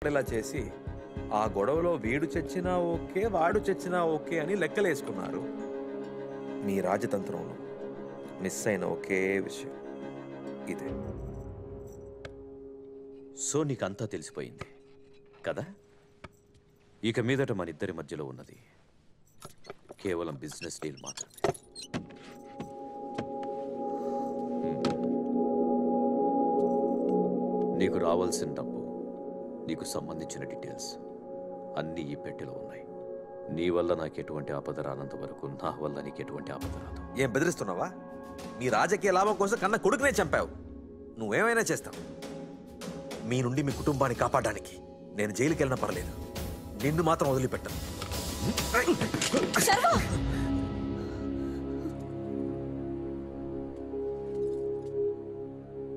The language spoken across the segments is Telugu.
ఇలా చేసి ఆ గొడవలో వీడు చచ్చినా ఓకే వాడు చచ్చినా ఓకే అని లెక్కలేసుకున్నారు. మీ రాజతంత్రంలో మిస్ అయిన ఒకే విషయం ఇదే. సో నీకంతా తెలిసిపోయింది కదా? ఇక మీదట మన ఇద్దరి మధ్యలో ఉన్నది కేవలం బిజినెస్ డీల్ మాత్రమే. నీకు రావాల్సిన డబ్బు, నీకు సంబంధించిన డీటెయిల్స్ అన్నీ ఈ పెట్టెలో ఉన్నాయి. నీ వల్ల నాకు ఎటువంటి ఆపద రానంత వరకు నా వల్ల నీకు ఎటువంటి ఆపద రాదు. ఏం బెదిరిస్తున్నావా? నీ రాజకీయ లాభం కోసం కన్నా కొడుకునే చంపావు. నువ్వేమైనా చేస్తావు. మీ నుండి మీ కుటుంబాన్ని కాపాడడానికి నేను జైలుకి వెళ్ళినా పర్లేదు, నిన్ను మాత్రం వదిలిపెట్టను.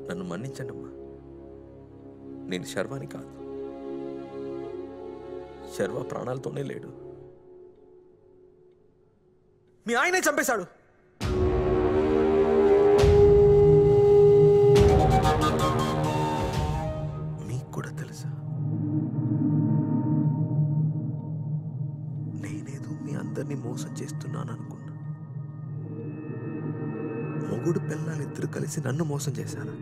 నన్ను మన్నించండి అమ్మా. నేను శర్వాని కాదు. శర్వ ప్రాణాలతోనే లేడు. మీ ఆయనే చంపేశాడు. మీకు కూడా తెలుసా? నేనేదో మీ అందరినీ మోసం చేస్తున్నాను అనుకున్నా. మొగుడు పిల్లలిద్దరూ కలిసి నన్ను మోసం చేశారా?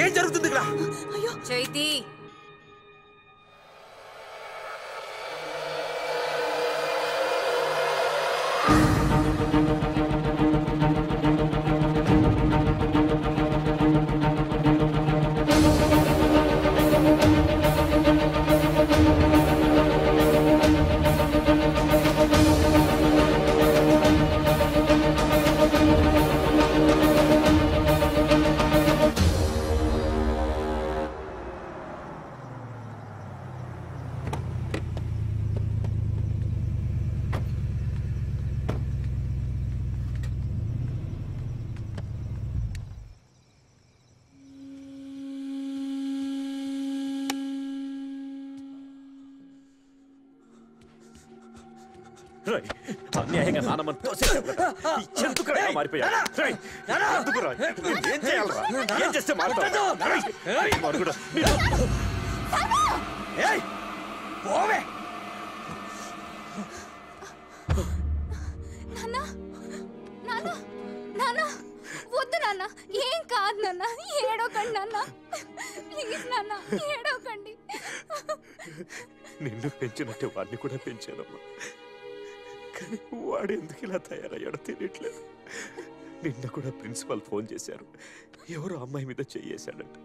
ఏం జరుగుతుంది ఇక్కడ? అయ్యో చైతి, అన్యాయంగా నానమ్మని ఎందుకురా మారిపోయాడు? ఏం చేయాలరా? ఏం చేస్తే మారుతావు? వద్దు నాన్న, ఏం కాదు నాన్న, ఏడవకండి నాన్న, ప్లీజ్ నాన్న, ఏడవకండి. నిన్ను పెంచినట్టే వాడిని కూడా పెంచానమ్మా. కానీ వాడు ఎందుకు ఇలా తయారయ్యాడో తెలియట్లేదు. నిన్న కూడా ప్రిన్సిపల్ ఫోన్ చేశారు, ఎవరో అమ్మాయి మీద చెయ్యేశాడంట.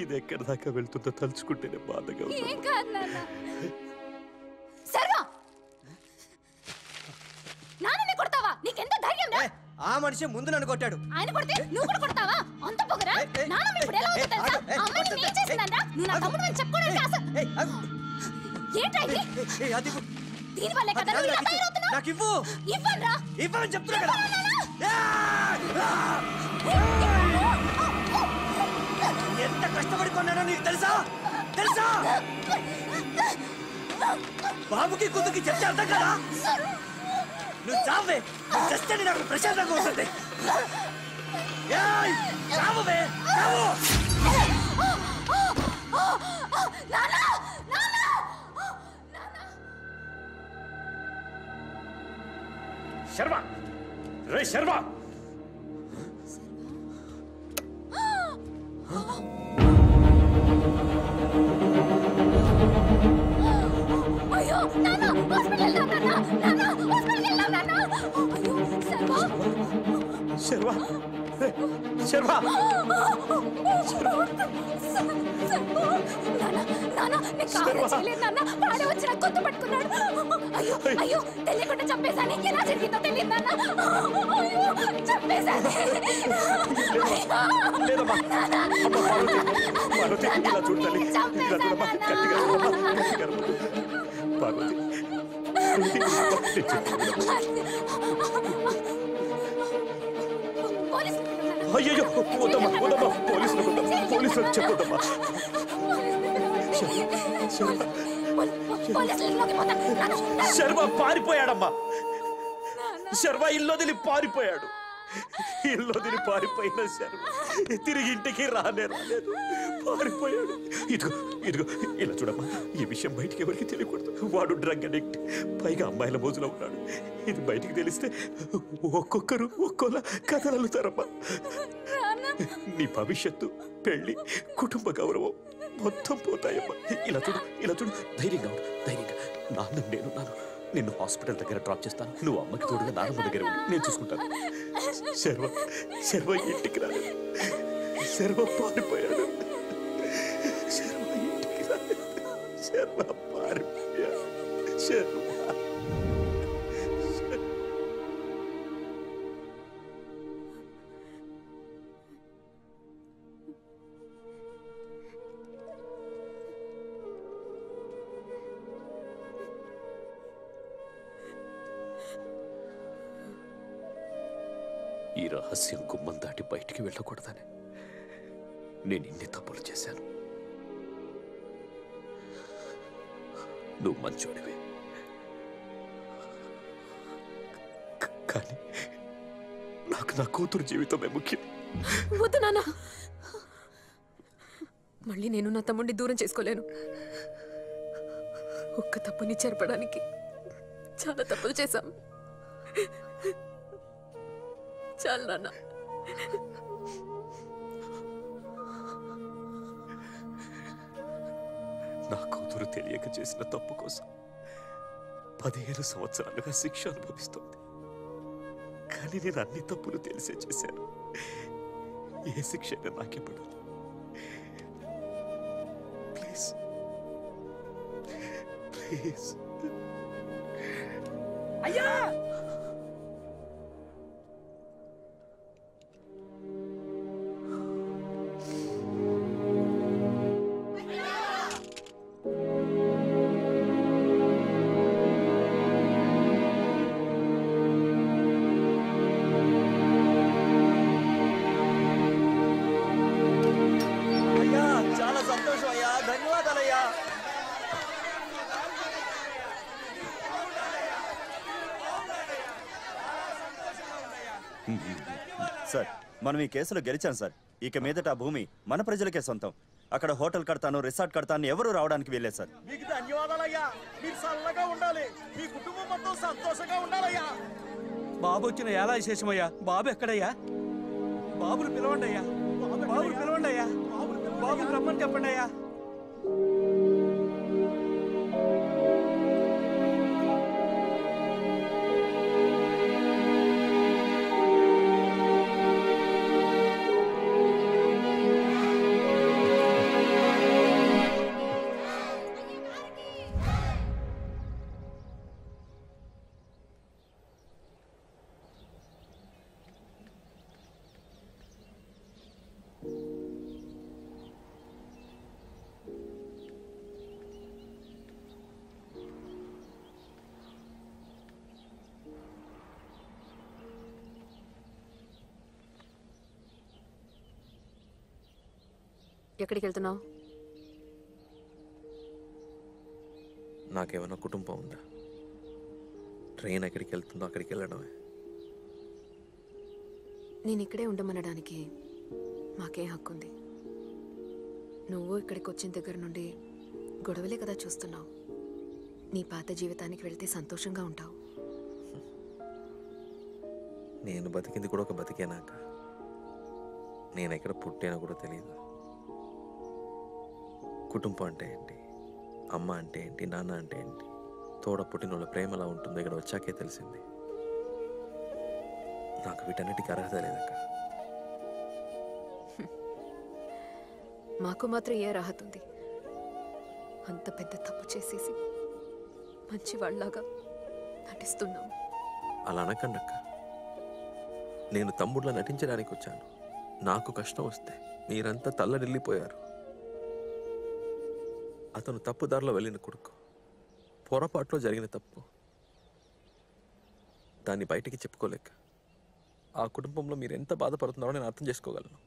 ఇది ఎక్కడి దాకా వెళ్తుందో తలుచుకుంటేనే బాధగా ఉంది. ఏం కాదు నాన్న. సర్వా, నాన్నని కొడతావా? నీకెంత ధైర్యం రా? ఆ మనిషి ముందు నన్ను కొట్టాడు. ఆయన కొడితే నువ్వు కూడా కొడతావా? అంత పొగరా? నాన్న ఇప్పుడు ఎలా ఉందో తెలుసా? అమ్మాయిని నేను చేసిందంట. నువ్వు నా తమ్ముడు అని చెప్పుకోవడానికి ఏంట్రా ఇది? దీని వల్లే కదా నువ్వు ఇలా తయారవుతున్నావు. నాకు ఇవ్వు. ఇవ్వనురా. ఇవ్వని చెప్తున్నా కదా. ఎంత కష్టపడి కొన్నానో నీకు తెలుసా? తెలుసా? బాబుకి కూతుకి చెప్తే అర్థం కదా. నువ్వు చావే, నువ్వు చస్తే నాకు ప్రశాంతంగా ఉంటుంది. చావే, చావు. శర్వా, రే శర్వా, అయ్యో నాన్న, హాస్పిటల్ వెళ్దాం నాన్న. నాన్న, హాస్పిటల్ వెళ్దాం నాన్న. అయ్యో శర్వా, శర్వా, శర్వా, నాన్న నేను కాదు చేయలేదు నాన్న. వాడే వచ్చి నాకు గొంతు పట్టుకున్నాడు. అయ్యో అయ్యో, తెలియకుండా చంపేశాను. ఎలా జరిగిందో తెలియదు నాన్న. అయ్యో చంపేశాను. అయ్యో వద్దమ్మా, వద్దమ్మా, పోలీసులకు చెప్పొద్దమ్మా. శర్వ పారిపోయాడమ్మా. శర్వ ఇల్లు వదిలి పారిపోయాడు. ఇల్లు తిని పారిపోయిన శర్మ తిరిగి ఇంటికి రాలేదు పారిపోయాడు. ఇదిగో ఇదిగో ఇలా చూడమ్మా, ఈ విషయం బయటికి ఎవరికి తెలియకూడదు. వాడు డ్రగ్ అడిక్ట్, పైగా అమ్మాయిల మోజులో ఉన్నాడు. ఇది బయటికి తెలిస్తే ఒక్కొక్కరు ఒక్కోలా కథలు అల్లుతారమ్మా. నీ భవిష్యత్తు, పెళ్లి, కుటుంబ గౌరవం మొత్తం పోతాయమ్మా. ఇలా చూడు ధైర్యంగా ఉండు, ధైర్యంగా. నిన్ను హాస్పిటల్ దగ్గర డ్రాప్ చేస్తాను. నువ్వు అమ్మకి తోడుగా నాన్నమ్మ దగ్గర ఉండు, నేను చూసుకుంటాను. శర్వ ఇంటికి రాలేదు, శర్వ పారిపోయాడు. శర్వ ఇంటికి రాలేదు, శర్వ పారిపోయాడు. శర్వ ఈ రహస్యం గుమ్మం దాటి బయటికి వెళ్ళకూడదని నేను ఇన్ని తప్పులు చేశాను. నువ్వు మంచోడివే, కానీ నాకు నా కూతురు జీవితమే ముఖ్యం. వద్దు నాన్న, మళ్ళీ నేను నా తమ్ముడిని దూరం చేసుకోలేను. ఒక్క తప్పుని చెరపడానికి చాలా తప్పులు చేశాం. చాలు నాన్న. నా కూతురు తెలియక చేసిన తప్పు కోసం 15 సంవత్సరాలుగా శిక్ష అనుభవిస్తోంది. కానీ నేను అన్ని తప్పులు తెలిసే చేశాను. ఏ శిక్ష నాకే పడాలి. Please please. అయ్యా చాలా సంతోషం అయ్యా, ధన్యవాదాలయ్యా. సార్, మనం ఈ కేసులో గెలిచాం సార్. ఇక మీదట ఆ భూమి మన ప్రజలకే సొంతం. అక్కడ హోటల్ కడతాను, రిసార్ట్ కడతాను ఎవరు రావడానికి వెళ్ళలేదు సార్. మీకు ధన్యవాదాలయ్యా. మీరు చల్లగా ఉండాలి, మీ కుటుంబం మొత్తం సంతోషంగా ఉండాలయ్యా. బాబు వచ్చిన ఎలా విశేషమయ్యా? బాబు ఎక్కడయ్యా? బాబుని పిలవండి అయ్యా, బాబుని పిలవండి అయ్యా, బాబుని రమ్మని చెప్పండి అయ్యా. ఎక్కడికి వెళ్తున్నావు? నాకేమైనా కుటుంబం ఉందా? ట్రైన్ ఎక్కడికి వెళ్తుందో అక్కడికి వెళ్ళడమే. నేను ఇక్కడే ఉండమనడానికి మాకే హక్కు ఉంది. నువ్వు ఇక్కడికి వచ్చిన దగ్గర నుండి గొడవలే కదా చూస్తున్నావు. నీ పాత జీవితానికి వెళ్తే సంతోషంగా ఉంటావు. నేను బతికింది కూడా ఒక బతికేనాక. నేను ఎక్కడ పుట్టానో కూడా తెలియదు. కుటుంబం అంటే ఏంటి, అమ్మ అంటే ఏంటి, నాన్న అంటే ఏంటి, తోడ పుట్టినోళ్ళ ప్రేమ ఎలా ఉంటుందో ఇక్కడ వచ్చాకే తెలిసింది. నాకు వీటన్నిటికీ అర్హత లేదక్క. మాకు మాత్రం ఏ అర్హత ఉంది? అంత పెద్ద తప్పు చేసేసి మంచి వాళ్ళలాగా నటిస్తున్నాం. అలా అనకండి అక్క. నేను తమ్ముడిలా నటించడానికి వచ్చాను. నాకు కష్టం వస్తే మీరంతా తల్లడిల్లిపోయారు. అతను తప్పుదారిలో వెళ్ళిన కొడుకు, పొరపాట్లో జరిగిన తప్పు, దాన్ని బయటికి చెప్పుకోలేక ఆ కుటుంబంలో మీరు ఎంత బాధపడుతున్నారో నేను అర్థం చేసుకోగలను.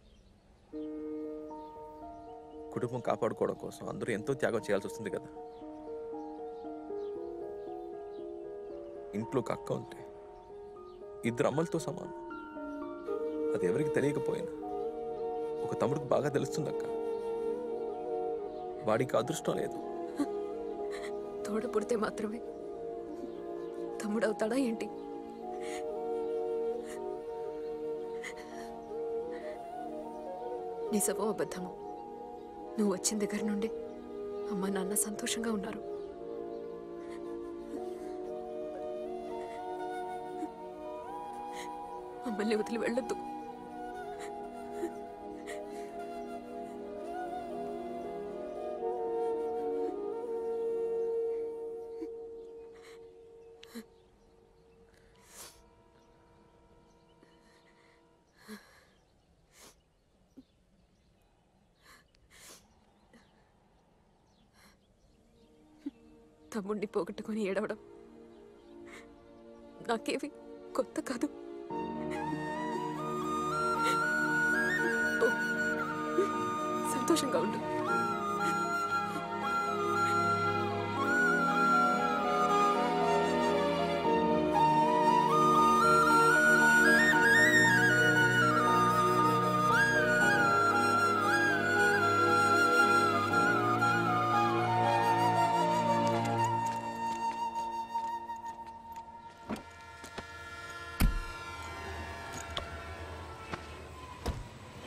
కుటుంబం కాపాడుకోవడం కోసం అందరూ ఎంతో త్యాగం చేయాల్సి వస్తుంది కదా. ఇంట్లో ఒక అక్క ఉంటే 2 అమ్మలతో సమానం. అది ఎవరికి తెలియకపోయినా ఒక తమ్ముడికి బాగా తెలుస్తుందక్క. వాడికి అదృష్టం లేదు. తోడ పుడితే మాత్రమే తమ్ముడవుతాడా ఏంటి? నిజమో అబద్ధమో నువ్వు వచ్చిన దగ్గర నుండి అమ్మ నాన్న సంతోషంగా ఉన్నారు. మమ్మల్ని వదిలి వెళ్ళొద్దు. తమ్ముడిని పోగొట్టుకొని ఏడవడం నాకేవి కొత్త కాదు. సంతోషంగా ఉండు.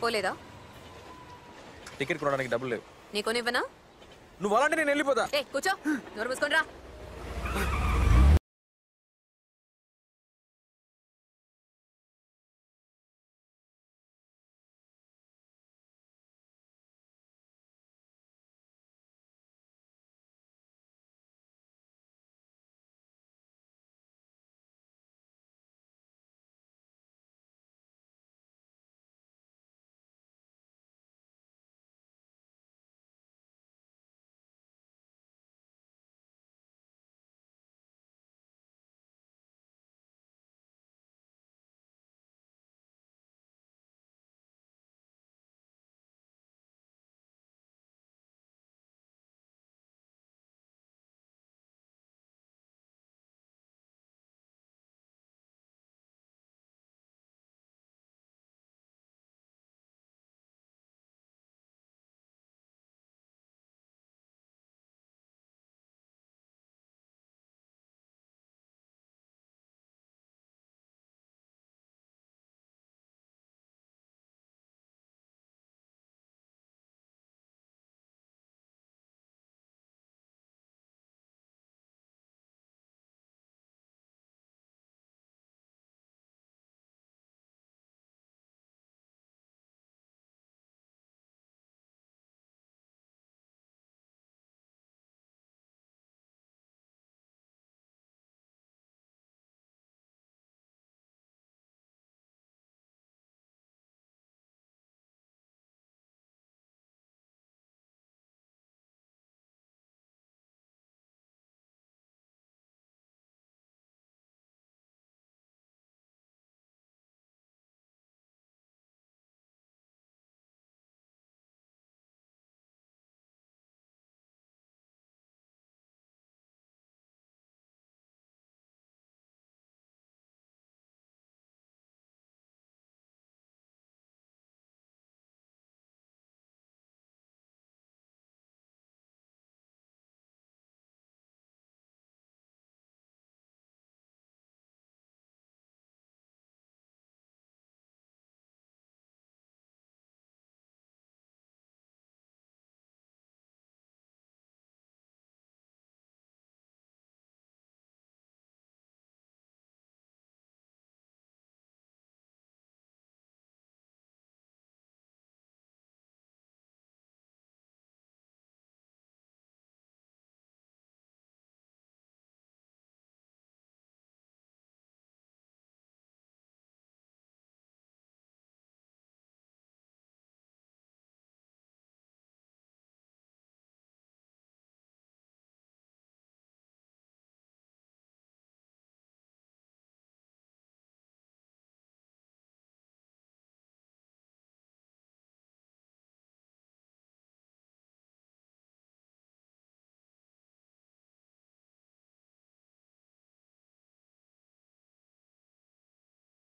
పోలేదా? టికెట్ కొనడానికి డబ్బులు లేవు. నీకోనివ్వనా? నువ్వు అలాంటి నేను వెళ్ళిపోతా. కూర్చో, నోరు మూసుకొని రా.